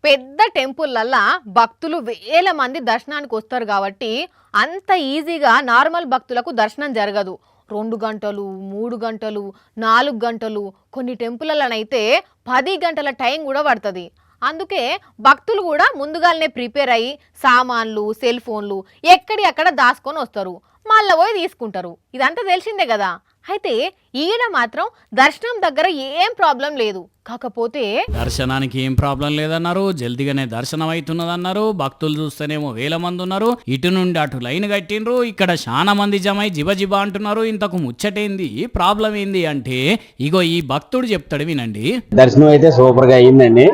పెద్ద టెంపుల్లల్లా భక్తులు వేల మంది దర్శనానికి వస్తారు కాబట్టి అంత ఈజీగా నార్మల్ భక్తులకు దర్శనం జరగదు. 2 గంటలు 3 గంటలు 4 గంటలు కొన్ని టెంపుల్లనైతే 10 గంటల టైం కూడా పడుతుంది. అందుకే భక్తులు కూడా ముందుగానే ప్రిపేర్ అయ్యి సామాన్లు సెల్ ఫోన్లు ఎక్కడి అక్కడ దాచుకొని వస్తారు, మళ్ళీ పోయి తీసుకుంటారు. ఇదంతా తెలిసిందే కదా. అయితే ఈయన మాత్రం దర్శనం దగ్గర ఏం ప్రాబ్లం లేదు. కాకపోతే దర్శనానికి ఏం ప్రాబ్లం లేదన్నారు, జల్దిగానే దర్శనం అవుతున్నదన్నారు. భక్తులు చూస్తేనేమో వేల మంది ఉన్నారు, ఇటు నుండి అటు లైన్ కట్టిండ్రు, ఇక్కడ చాలా మంది జమై జిబ అంటున్నారు. ఇంతకు ముచ్చటేంది, ప్రాబ్లం ఏంది అంటే ఇగో ఈ భక్తుడు చెప్తాడు, వినండి. దర్శనం అయితే సూపర్ గా అయిందండి.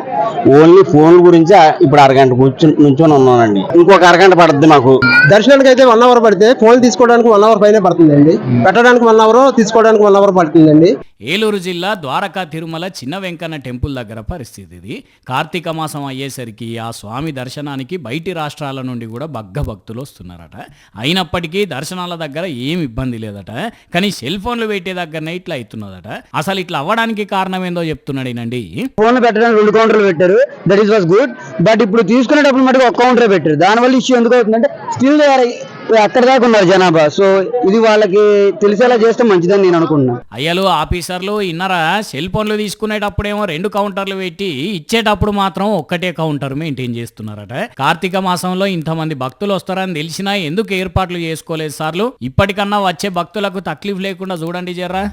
ఓన్లీ ఫోన్ గురించి ఇప్పుడు అరగంట నుంచొని ఉన్నానండి. ఇంకొక అరగంట పడుతుంది మాకు. దర్శనానికి అయితే 1 అవర్ పడితే ఫోన్ తీసుకోవడానికి 1 అవర్ పైన పడుతుందండి. పెట్టడానికి 1 అవర్, తీసుకోవడానికి 1 అవర్ పడుతుందండి. ఏలూరు జిల్లా ద్వారకా తిరుమల చిన్న వెంకన్న టెంపుల్ దగ్గర పరిస్థితి ఇది. కార్తీక మాసం అయ్యేసరికి ఆ స్వామి దర్శనానికి బయటి రాష్ట్రాల నుండి కూడా భక్తులు వస్తున్నారట. అయినప్పటికీ దర్శనాల దగ్గర ఏం ఇబ్బంది లేదట. కానీ సెల్ ఫోన్లు పెట్టే దగ్గరనే ఇట్లా అవుతున్నదట. అసలు ఇట్లా అవ్వడానికి కారణం ఏందో చెప్తున్నాడేనండి. ఫోన్ పెట్టడానికి 2 కౌంటర్లు పెట్టారు, that is was good. But ఇప్పుడు తీసుకునేటప్పుడు మటుకు 1 కౌంటర్ పెట్టారు. దానివల్ల ఇష్యూ ఎందుకు అవుతుందంటే స్టిల్ అక్కడ దాకా ఉన్నారు జనాభా. సో ఇది వాళ్ళకి తెలిసేలా చేస్తే మంచిదని నేను అనుకుంటున్నా. అయ్యలు ఆఫీసర్లు ఇన్నరా, సెల్ ఫోన్లు తీసుకునేటప్పుడేమో 2 కౌంటర్లు పెట్టి ఇచ్చేటప్పుడు మాత్రం ఒక్కటే కౌంటర్ మెయింటైన్ చేస్తున్నారట. కార్తీక మాసంలో ఇంతమంది భక్తులు వస్తారని తెలిసినా ఎందుకు ఏర్పాట్లు చేసుకోలేదు సార్లు? ఇప్పటికన్నా వచ్చే భక్తులకు తక్లీఫ్ లేకుండా చూడండి జర్రా.